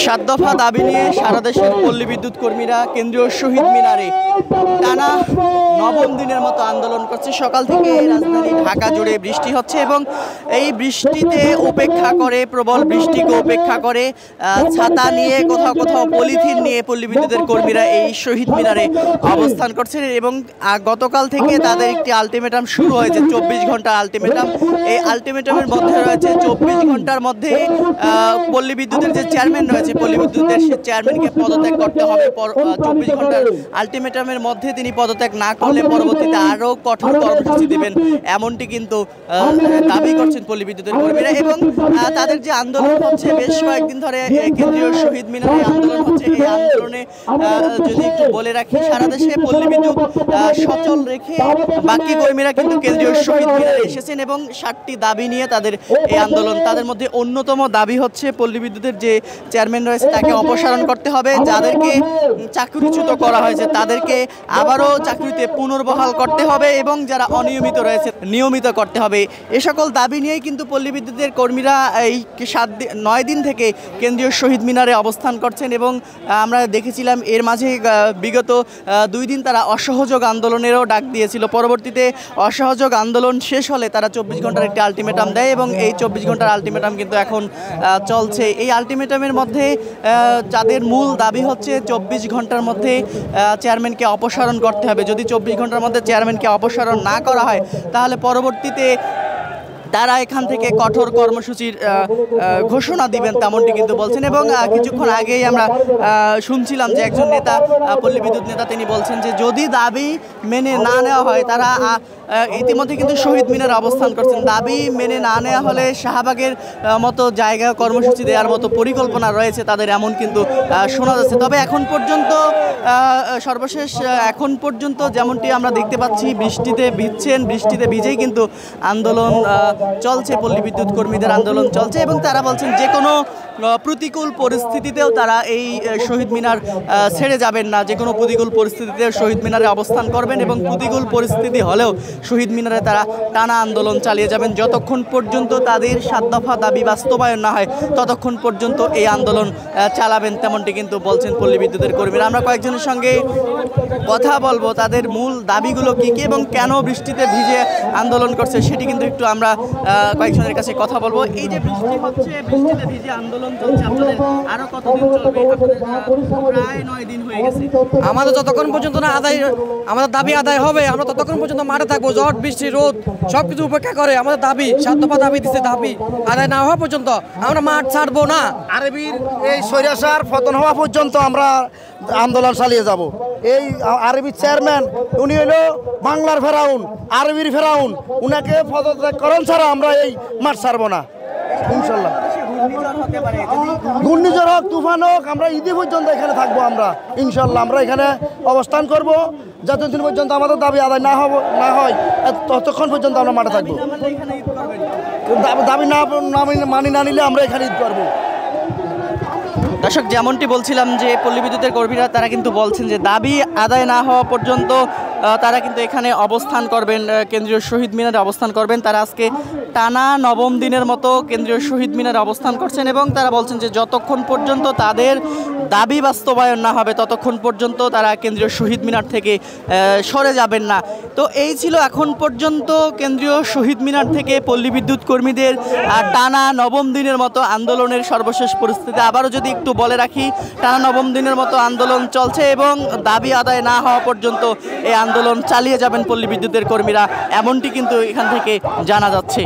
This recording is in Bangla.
সাত দফা দাবি নিয়ে সারা দেশের পল্লী বিদ্যুৎ কর্মীরা কেন্দ্রীয় শহীদ মিনারে টানা নবম দিনের মতো আন্দোলন করছে। সকাল থেকে রাজধানী ঢাকা জুড়ে বৃষ্টি হচ্ছে এবং এই বৃষ্টিতে উপেক্ষা করে, প্রবল বৃষ্টিকে উপেক্ষা করে ছাতা নিয়ে, কোথাও কোথাও পলিথিন নিয়ে পল্লী বিদ্যুতের কর্মীরা এই শহীদ মিনারে অবস্থান করছেন এবং গতকাল থেকে তাদের একটি আলটিমেটাম শুরু হয়েছে, 24 ঘন্টার আলটিমেটাম। এই আলটিমেটামের মধ্যে রয়েছে 24 ঘন্টার মধ্যে পল্লী বিদ্যুতের যে চেয়ারম্যান রয়েছে পল্লী বিদ্যুতের, সে চেয়ারম্যানকে পদত্যাগ করতে হবে। 24 ঘন্টার আলটিমেটামের মধ্যে তিনি পদত্যাগ না করলে পরবর্তীতে আরও কঠোর কর্মসূচি দেবেন, এমনটি কিন্তু দাবি করছেন পল্লী বিদ্যুতের কর্মীরা। এবং তাদের যে আন্দোলন হচ্ছে বেশ কয়েকদিন ধরে কেন্দ্রীয় শহীদ মিনারে আন্দোলন হচ্ছে, এই আন্দোলনে যদি একটু বলে রাখি, সারা দেশে পল্লী বিদ্যুৎ সচল রেখে বাকি কর্মীরা কিন্তু কেন্দ্রীয় শহীদ মিনারে এসেছেন এবং 7টি দাবি নিয়ে তাদের এই আন্দোলন। তাদের মধ্যে অন্যতম দাবি হচ্ছে পল্লী বিদ্যুতের যে চেয়ারম্যান রয়েছে তাকে অপসারণ করতে হবে, যাদেরকে চাকরিচ্যুত করা হয়েছে তাদেরকে আবারও চাকরিতে পুনর্বহাল করতে হবে এবং যারা অনিয়মিত রয়েছে নিয়মিত করতে হবে। এ সকল দাবি নিয়েই কিন্তু পল্লী বিদ্যুতের কর্মীরা এই 9 দিন থেকে কেন্দ্রীয় শহীদ মিনারে অবস্থান করছেন এবং আমরা দেখেছিলাম এর মাঝে বিগত 2 দিন তারা অসহযোগ আন্দোলনেরও ডাক দিয়েছিল। পরবর্তীতে অসহযোগ আন্দোলন শেষ হলে তারা 24 ঘন্টার একটি আলটিমেটাম দেয় এবং এই 24 ঘন্টার আলটিমেটাম কিন্তু এখন চলছে। এই আলটিমেটামের মধ্যে যাদের মূল দাবি হচ্ছে 24 ঘন্টার মধ্যে চেয়ারম্যানকে অপসারণ করতে হবে। যদি 24 ঘন্টার মধ্যে চেয়ারম্যানকে অপসারণ না করা হয় তাহলে পরবর্তীতে তারা এখান থেকে কঠোর কর্মসূচির ঘোষণা দিবেন, তেমনটি কিন্তু বলছেন। এবং কিছুক্ষণ আগেই আমরা শুনছিলাম যে একজন নেতা, পল্লী বিদ্যুৎ নেতা, তিনি বলছেন যে যদি দাবি মেনে না নেওয়া হয়, তারা ইতিমধ্যে কিন্তু শহীদ মিনারে অবস্থান করছেন, দাবি মেনে না নেওয়া হলে শাহবাগের মতো জায়গায় কর্মসূচি দেওয়ার মতো পরিকল্পনা রয়েছে তাদের, এমন কিন্তু শোনা যাচ্ছে। তবে এখন পর্যন্ত সর্বশেষ এখন পর্যন্ত যেমনটি আমরা দেখতে পাচ্ছি, বৃষ্টিতে ভিজছেন, বৃষ্টিতে ভিজেই কিন্তু আন্দোলন চলছে, পল্লী বিদ্যুৎ কর্মীদের আন্দোলন চলছে এবং তারা বলছেন যে কোনো প্রতিকূল পরিস্থিতিতেও তারা এই শহীদ মিনার ছেড়ে যাবেন না, যে কোনো প্রতিকূল পরিস্থিতিতে শহীদ মিনারে অবস্থান করবেন এবং প্রতিকূল পরিস্থিতি হলেও শহীদ মিনারে তারা টানা আন্দোলন চালিয়ে যাবেন যতক্ষণ পর্যন্ত তাদের 7 দফা দাবি বাস্তবায়ন না হয়, ততক্ষণ পর্যন্ত এই আন্দোলন চালাবেন, তেমনটি কিন্তু বলছেন পল্লী বিদ্যুতের কর্মীরা। আমরা কয়েকজনের সঙ্গে কথা বলবো তাদের মূল দাবিগুলো কী কী এবং কেন বৃষ্টিতে ভিজে আন্দোলন করছে সেটি কিন্তু একটু আমরা কয়েকজনের কাছে কথা বলবো। এই যে বৃষ্টি হচ্ছে, বৃষ্টিতে ভিজে আন্দোলন চলছে, আপনাদের আরো কতদিন চলবে? প্রায় 9 দিন হয়ে গেছে। আমাদের যতক্ষণ পর্যন্ত না আমাদের দাবি আদায় হবে, আমরা ততক্ষণ পর্যন্ত মাঠে থাকবো। ঝড় বৃষ্টি রোদ সবকিছু উপেক্ষা করে আমাদের দাবি 7 দফা দাবি দিচ্ছে, দাবি আদায় না হওয়া পর্যন্ত আমরা মাঠ ছাড়বো না। আরবির এই স্বৈরাচার পতন হওয়া পর্যন্ত আমরা আন্দোলন চালিয়ে যাব। এই আরবির চেয়ারম্যান উনি হলো বাংলার ফেরাউন, আরবির ফেরাউন, উনাকে পদত্যাগ করেন ছাড়া আমরা এই মাঠ ছাড়বো না ইনশাল্লাহ। ঘূর্ণিঝড় হোক, তুফান হোক, আমরা ঈদে পর্যন্ত এখানে থাকবো আমরা ইনশাল্লাহ। আমরা এখানে অবস্থান করব যতদিন পর্যন্ত আমাদের দাবি আদায় না হয় ততক্ষণ পর্যন্ত আমরা মাঠে থাকবো। দাবি মানি না নিলে আমরা এখানে ঈদ করবো। দর্শক, যেমনটি বলছিলাম যে পল্লী বিদ্যুতের কর্মীরা তারা কিন্তু বলছেন যে দাবি আদায় না হওয়া পর্যন্ত তারা কিন্তু এখানে অবস্থান করবেন, কেন্দ্রীয় শহীদ মিনারে অবস্থান করবেন। তারা আজকে টানা 9ম দিনের মতো কেন্দ্রীয় শহীদ মিনারে অবস্থান করছেন এবং তারা বলছেন যে যতক্ষণ পর্যন্ত তাদের দাবি বাস্তবায়ন না হবে ততক্ষণ পর্যন্ত তারা কেন্দ্রীয় শহীদ মিনার থেকে সরে যাবেন না। তো এই ছিল এখন পর্যন্ত কেন্দ্রীয় শহীদ মিনার থেকে পল্লী বিদ্যুৎ কর্মীদের টানা 9ম দিনের মতো আন্দোলনের সর্বশেষ পরিস্থিতি। আবারও যদি একটু বলে রাখি, টানা 9ম দিনের মতো আন্দোলন চলছে এবং দাবি আদায় না হওয়া পর্যন্ত এই আন্দোলন চালিয়ে যাবেন পল্লী বিদ্যুতের কর্মীরা, এমনটি কিন্তু এখান থেকে জানা যাচ্ছে।